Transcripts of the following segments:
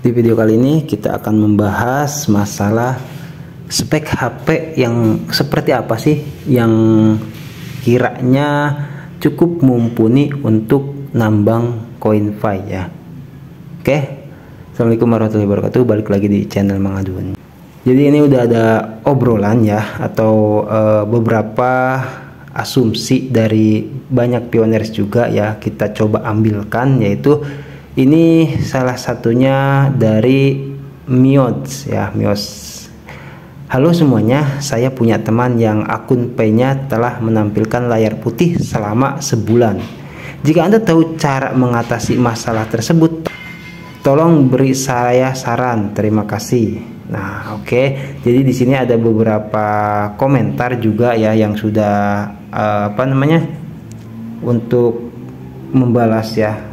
Di video kali ini kita akan membahas masalah spek HP yang seperti apa sih yang kiranya cukup mumpuni untuk nambang CoinFi ya. Oke, Assalamualaikum warahmatullahi wabarakatuh. Balik lagi di channel Mang Adun. Jadi ini udah ada obrolan ya, atau beberapa asumsi dari banyak pioneers juga ya, kita coba ambilkan, yaitu ini salah satunya dari Mios ya, Mios. Halo semuanya, saya punya teman yang akun P-nya telah menampilkan layar putih selama sebulan. Jika Anda tahu cara mengatasi masalah tersebut, tolong beri saya saran. Terima kasih. Nah, oke. Jadi di sini ada beberapa komentar juga ya yang sudah untuk membalas ya.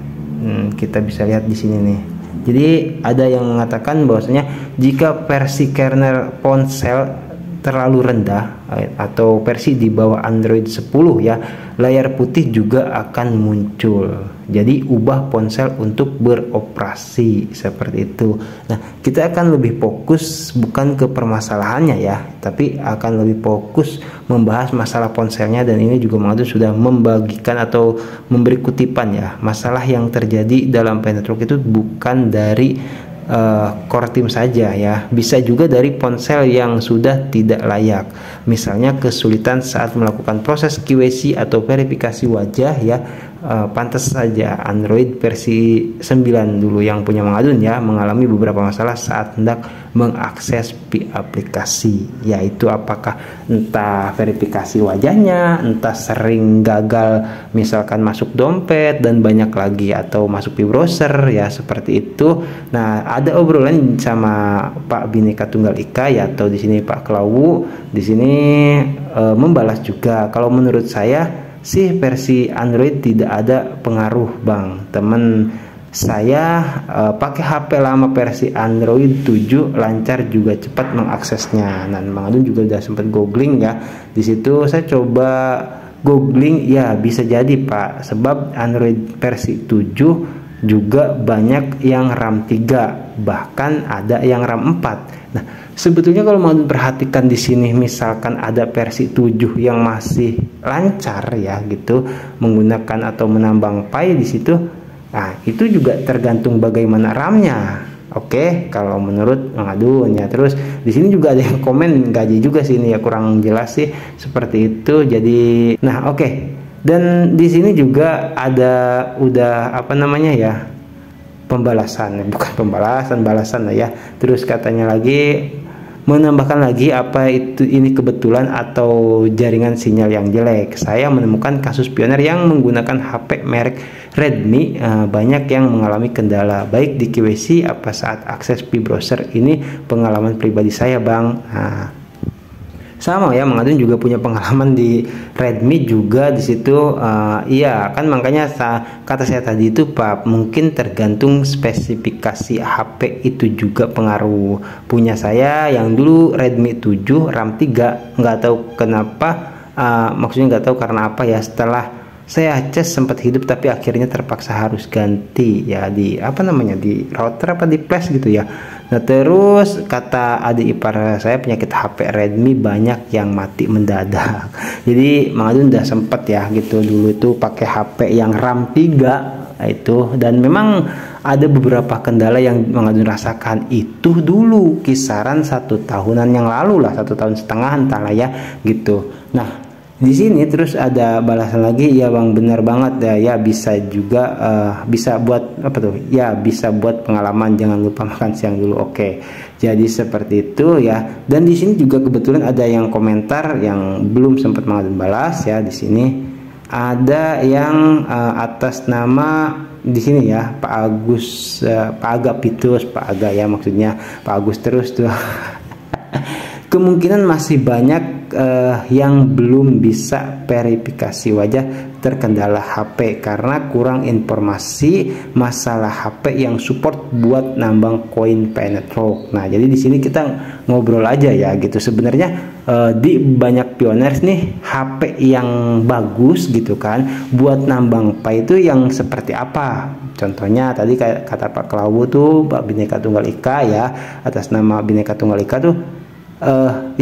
Kita bisa lihat di sini nih. Jadi ada yang mengatakan bahwasanya jika versi kernel ponsel terlalu rendah atau versi di bawah Android 10 ya, layar putih juga akan muncul. Jadi ubah ponsel untuk beroperasi seperti itu. Nah, kita akan lebih fokus bukan ke permasalahannya ya, tapi akan lebih fokus membahas masalah ponselnya. Dan ini juga Mang Adun sudah membagikan atau memberi kutipan ya, masalah yang terjadi dalam Pi Network itu bukan dari core team saja ya, bisa juga dari ponsel yang sudah tidak layak, misalnya kesulitan saat melakukan proses KYC atau verifikasi wajah ya. Pantas saja Android versi 9 dulu yang punya Mang Adun ya mengalami beberapa masalah saat hendak mengakses Pi aplikasi, yaitu apakah entah verifikasi wajahnya, entah sering gagal misalkan masuk dompet dan banyak lagi, atau masuk Pi browser ya, seperti itu. Nah, ada obrolan sama Pak Bhinneka Tunggal Ika ya, atau di sini Pak Klawu di sini membalas juga. Kalau menurut saya sih versi Android tidak ada pengaruh Bang. Temen saya pakai HP lama versi Android 7 lancar juga cepat mengaksesnya. Dan Mang Adun juga udah sempat googling ya. Di situ saya coba googling ya, bisa jadi Pak, sebab Android versi 7 juga banyak yang RAM 3, bahkan ada yang RAM 4. Nah, sebetulnya kalau mau perhatikan di sini, misalkan ada versi 7 yang masih lancar ya gitu menggunakan atau menambang Pi di situ. Nah, itu juga tergantung bagaimana RAM-nya. Oke, kalau menurut Mang Adun ya. Terus di sini juga ada yang komen gaji juga sini ya, kurang jelas sih seperti itu. Jadi, nah oke. Dan di sini juga ada udah ya, pembalasan, bukan pembalasan, balasan lah ya. Terus katanya lagi menambahkan lagi, apa itu ini kebetulan atau jaringan sinyal yang jelek? Saya menemukan kasus pioner yang menggunakan HP merek Redmi, banyak yang mengalami kendala baik di KYC apa saat akses Pi browser. Ini pengalaman pribadi saya Bang. Nah, sama ya, Mang Adun juga punya pengalaman di Redmi juga di situ. Iya kan, makanya kata saya tadi itu Pak, mungkin tergantung spesifikasi HP itu juga pengaruh. Punya saya yang dulu Redmi 7 RAM 3, nggak tahu kenapa, maksudnya nggak tahu karena apa ya, setelah saya cas sempat hidup tapi akhirnya terpaksa harus ganti ya di di router apa di flash gitu ya. Nah, terus kata adik ipar saya, penyakit HP Redmi banyak yang mati mendadak. Jadi Mang Adun udah sempet ya gitu dulu itu pakai HP yang RAM 3 itu, dan memang ada beberapa kendala yang Mang Adun rasakan itu dulu kisaran 1 tahunan yang lalu lah, 1,5 tahun entahlah ya gitu. Nah, di sini terus ada balasan lagi, ya Bang, benar banget ya, bisa juga bisa buat ya, bisa buat pengalaman, jangan lupa makan siang dulu. Oke, jadi seperti itu ya. Dan di sini juga kebetulan ada yang komentar yang belum sempat Mang Adun balas ya. Di sini ada yang atas nama di sini ya, Pak Agus, Pak Aga Pitus, Pak Aga ya maksudnya, Pak Agus terus tuh. Kemungkinan masih banyak yang belum bisa verifikasi wajah terkendala HP karena kurang informasi masalah HP yang support buat nambang koin Penetrok. Nah, jadi di sini kita ngobrol aja ya gitu. Sebenarnya di banyak pioners nih HP yang bagus gitu kan buat nambang Pi itu yang seperti apa? Contohnya tadi kayak kata Pak Klawu tuh Bhinneka Tunggal Ika ya, atas nama Bhinneka Tunggal Ika tuh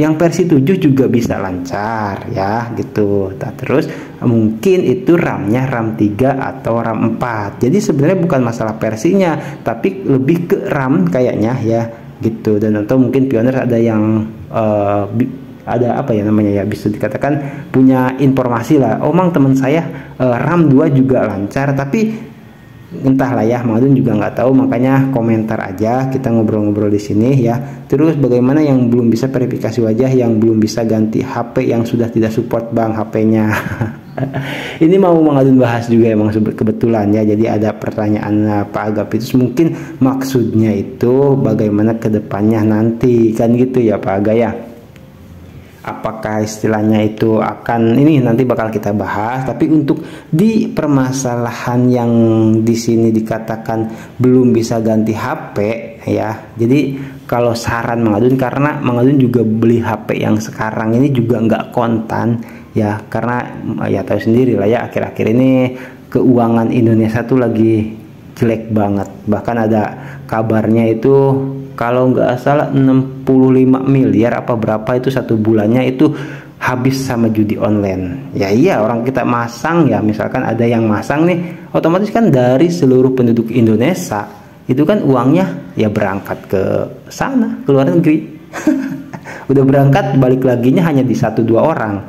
yang versi 7 juga bisa lancar ya gitu. Nah, terus mungkin itu RAM-nya RAM 3 atau RAM 4. Jadi sebenarnya bukan masalah versinya, tapi lebih ke RAM kayaknya ya gitu. Dan atau mungkin pioner ada yang ada apa ya namanya ya, bisa dikatakan punya informasi lah. Oh, mang teman saya RAM 2 juga lancar, tapi entahlah ya, Mang Adun juga nggak tahu, makanya komentar aja, kita ngobrol-ngobrol di sini ya. Terus bagaimana yang belum bisa verifikasi wajah, yang belum bisa ganti HP yang sudah tidak support bang HP-nya. Ini mau Mang Adun bahas juga emang kebetulan ya. Jadi ada pertanyaan Pak Agapitus, mungkin maksudnya itu bagaimana kedepannya nanti kan gitu ya Pak Aga ya. Apakah istilahnya itu akan ini nanti bakal kita bahas, tapi untuk di permasalahan yang di sini dikatakan belum bisa ganti HP ya. Jadi kalau saran Mang Adun, karena Mang Adun juga beli HP yang sekarang ini juga nggak kontan ya, karena ya tahu sendiri lah ya, akhir-akhir ini keuangan Indonesia tuh lagi jelek banget. Bahkan ada kabarnya itu kalau nggak salah 65 miliar apa berapa itu satu bulannya itu habis sama judi online. Ya iya, orang kita masang ya, misalkan ada yang masang nih, otomatis kan dari seluruh penduduk Indonesia itu kan uangnya ya berangkat ke sana, ke luar negeri. Udah berangkat, balik laginya hanya di 1-2 orang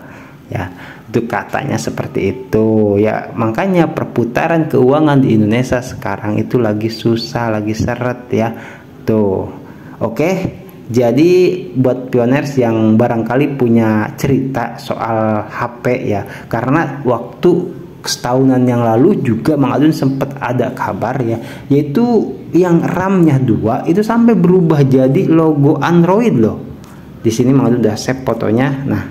ya. Itu katanya seperti itu ya. Makanya perputaran keuangan di Indonesia sekarang itu lagi susah, lagi seret ya tuh. Oke, jadi buat pioners yang barangkali punya cerita soal HP ya, karena waktu setahunan yang lalu juga Mang Adun sempat ada kabar ya, yaitu yang RAM-nya 2 itu sampai berubah jadi logo Android loh. Di sini Mang Adun udah save fotonya. Nah,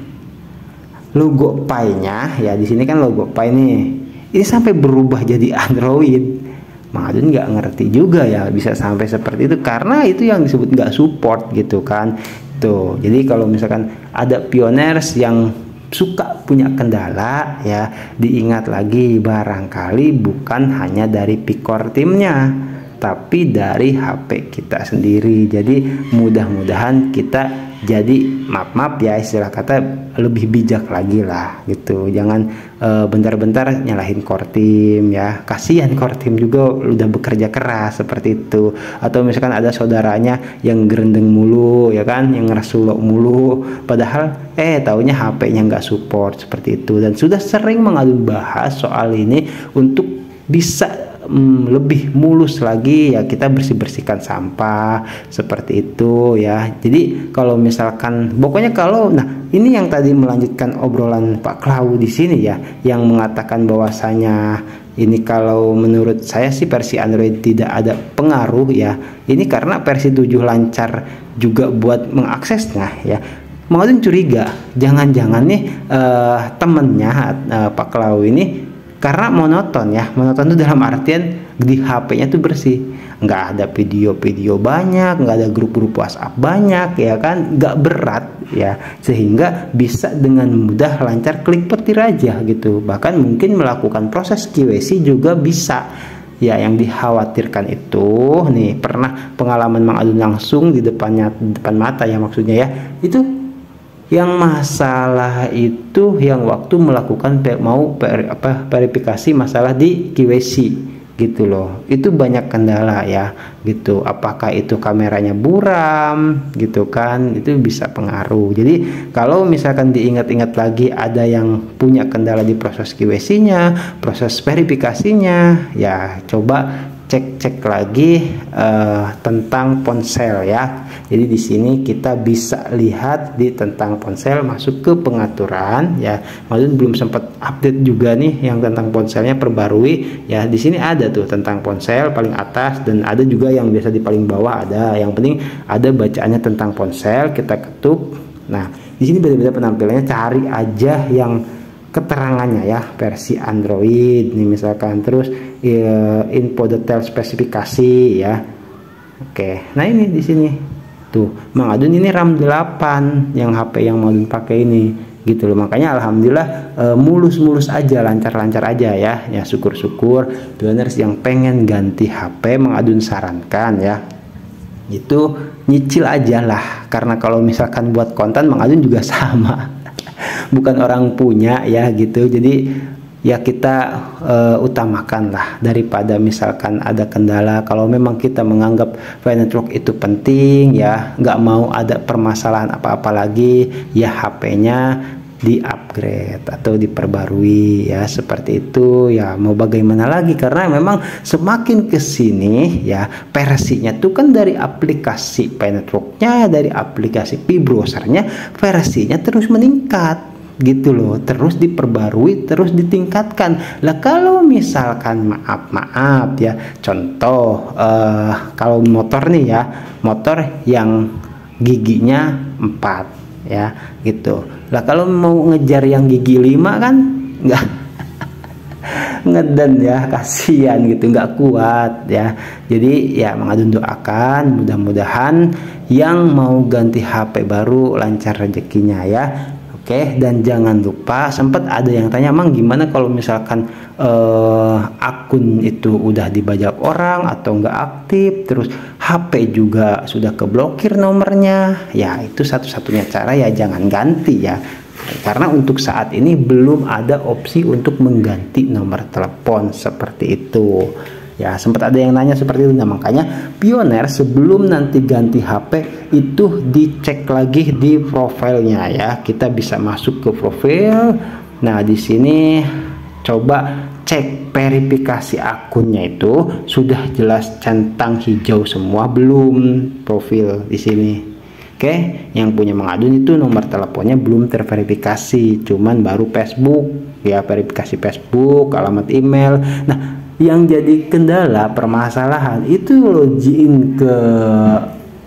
logo Pi-nya ya, di sini kan logo Pi nih, ini sampai berubah jadi Android. Mang Adun nggak ngerti juga ya bisa sampai seperti itu, karena itu yang disebut nggak support gitu kan tuh. Jadi kalau misalkan ada pioners yang suka punya kendala ya, diingat lagi barangkali bukan hanya dari Picor timnya, tapi dari HP kita sendiri. Jadi mudah-mudahan kita jadi maaf ya istilah kata lebih bijak lagi lah gitu. Jangan bentar-bentar nyalahin core team ya, kasihan core team juga udah bekerja keras seperti itu. Atau misalkan ada saudaranya yang gerendeng mulu ya kan, yang ngeresulok mulu, padahal taunya HP-nya nggak support seperti itu. Dan sudah sering Mang Adun bahas soal ini untuk bisa lebih mulus lagi ya, kita bersihkan sampah seperti itu ya. Jadi kalau misalkan pokoknya kalau ini yang tadi melanjutkan obrolan Pak Klawu di sini ya, yang mengatakan bahwasanya ini kalau menurut saya sih versi Android tidak ada pengaruh ya. Ini karena versi 7 lancar juga buat mengaksesnya ya. Mang Adun curiga jangan-jangan nih temennya Pak Klawu ini karena monoton ya. Monoton itu dalam artian di HP-nya tuh bersih, nggak ada video-video banyak, nggak ada grup-grup WhatsApp banyak ya kan, nggak berat ya, sehingga bisa dengan mudah lancar klik petir aja gitu. Bahkan mungkin melakukan proses QC juga bisa ya. Yang dikhawatirkan itu nih, pernah pengalaman Mang Adun langsung di depan mata ya, maksudnya ya, itu yang masalah itu yang waktu melakukan verifikasi masalah di QC gitu loh, itu banyak kendala ya gitu. Apakah itu kameranya buram gitu kan, itu bisa pengaruh. Jadi kalau misalkan diingat-ingat lagi ada yang punya kendala di proses QC-nya, proses verifikasinya, ya coba cek lagi tentang ponsel ya. Jadi di sini kita bisa lihat di tentang ponsel, masuk ke pengaturan ya. Maksudnya belum sempat update juga nih yang tentang ponselnya, perbarui ya. Di sini ada tuh tentang ponsel paling atas, dan ada juga yang biasa di paling bawah ada. Yang penting ada bacaannya tentang ponsel, kita ketuk. Nah, Di sini beda-beda penampilannya, cari aja yang keterangannya ya, versi Android nih misalkan, terus info detail spesifikasi ya. Oke, nah ini di sini tuh Mang Adun ini RAM 8 yang HP yang mau dipakai ini gitu loh. Makanya alhamdulillah mulus-mulus aja, lancar-lancar aja ya. Ya syukur-syukur pioners yang pengen ganti HP, Mang Adun sarankan ya itu nyicil aja lah, karena kalau misalkan buat konten Mang Adun juga sama bukan orang punya ya gitu. Jadi ya kita utamakan lah daripada misalkan ada kendala. Kalau memang kita menganggap network itu penting ya, nggak mau ada permasalahan apa-apa lagi ya, HP-nya di-upgrade atau diperbarui ya, seperti itu ya. Mau bagaimana lagi, karena memang semakin kesini ya versinya tuh kan dari aplikasi networknya, dari aplikasi browsernya versinya terus meningkat gitu loh, terus diperbarui, terus ditingkatkan lah. Kalau misalkan maaf ya, contoh kalau motor nih ya, motor yang giginya 4 ya gitu lah, kalau mau ngejar yang gigi 5 kan nggak ngeden ya, kasihan gitu, nggak kuat ya. Jadi ya Mang Adun doakan mudah-mudahan yang mau ganti HP baru lancar rezekinya ya. Oke, dan jangan lupa, sempat ada yang tanya, Mang gimana kalau misalkan akun itu udah dibajak orang atau nggak aktif, terus HP juga sudah keblokir nomornya, ya itu satu-satunya cara ya jangan ganti ya, karena untuk saat ini belum ada opsi untuk mengganti nomor telepon seperti itu. Ya sempat ada yang nanya seperti itu. Nah makanya pioner sebelum nanti ganti HP itu dicek lagi di profilnya ya. Kita bisa masuk ke profil. Nah di sini coba cek verifikasi akunnya itu sudah jelas centang hijau semua belum profil di sini. Oke, yang punya Mang Adun itu nomor teleponnya belum terverifikasi, cuman baru Facebook ya, verifikasi Facebook, alamat email. Nah yang jadi kendala permasalahan itu login ke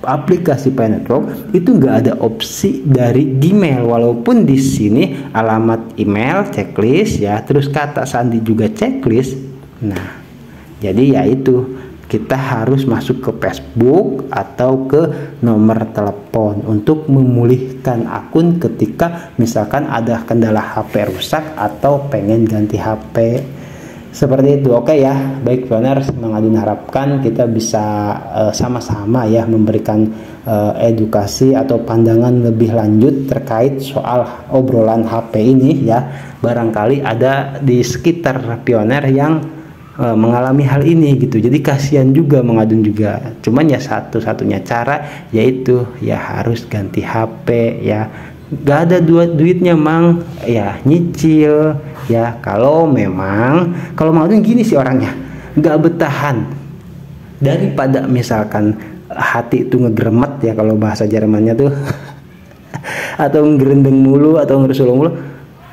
aplikasi network itu nggak ada opsi dari Gmail, walaupun di sini alamat email checklist ya, terus kata sandi juga checklist. Nah jadi ya itu kita harus masuk ke Facebook atau ke nomor telepon untuk memulihkan akun ketika misalkan ada kendala HP rusak atau pengen ganti HP. Seperti itu. Oke ya, baik pioners, Mang Adun harapkan kita bisa sama-sama ya memberikan edukasi atau pandangan lebih lanjut terkait soal obrolan HP ini ya. Barangkali ada di sekitar pioner yang mengalami hal ini gitu, jadi kasihan juga Mang Adun juga. Cuman ya satu-satunya cara yaitu ya harus ganti HP ya. Gak ada duitnya Mang ya, nyicil ya. Kalau Mang Adun gini sih orangnya, gak betahan daripada misalkan hati itu ngegremet ya kalau bahasa Jermannya tuh atau ngerendeng mulu atau ngerusul mulu,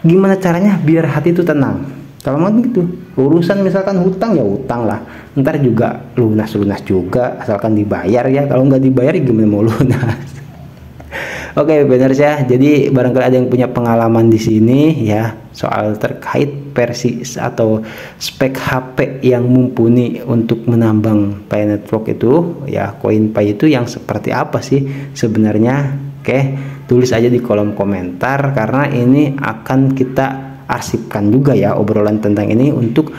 gimana caranya biar hati itu tenang. Kalau Mang gitu, urusan misalkan hutang ya hutang lah, ntar juga lunas juga asalkan dibayar ya. Kalau nggak dibayar gimana mau lunas. Oke, benar ya. Jadi barangkali ada yang punya pengalaman di sini ya soal terkait versi atau spek HP yang mumpuni untuk menambang Pi Network itu ya, koin Pi itu yang seperti apa sih sebenarnya? Oke, tulis aja di kolom komentar karena ini akan kita arsipkan juga ya obrolan tentang ini untuk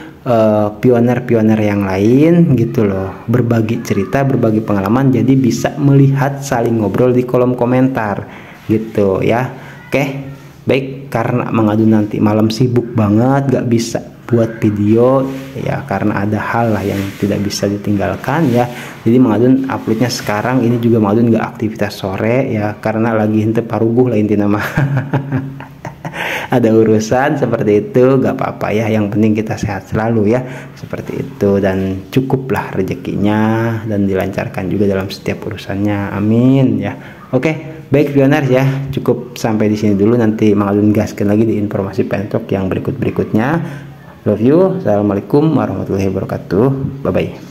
pioner-pioner yang lain gitu loh, berbagi cerita, berbagi pengalaman, jadi bisa melihat saling ngobrol di kolom komentar gitu ya. Oke, baik, karena Mang Adun nanti malam sibuk banget gak bisa buat video ya, karena ada hal lah yang tidak bisa ditinggalkan ya. Jadi Mang Adun uploadnya sekarang ini juga. Mang Adun gak aktivitas sore ya karena lagi henteu paruguh lah intinya mah. Ada urusan seperti itu, gak apa-apa ya, yang penting kita sehat selalu ya, seperti itu. Dan cukuplah rezekinya dan dilancarkan juga dalam setiap urusannya, amin ya. Oke, baik pioners ya, cukup sampai di sini dulu. Nanti Mang Adun gaskan lagi di informasi pentok yang berikutnya. Love you, assalamualaikum warahmatullahi wabarakatuh, bye bye.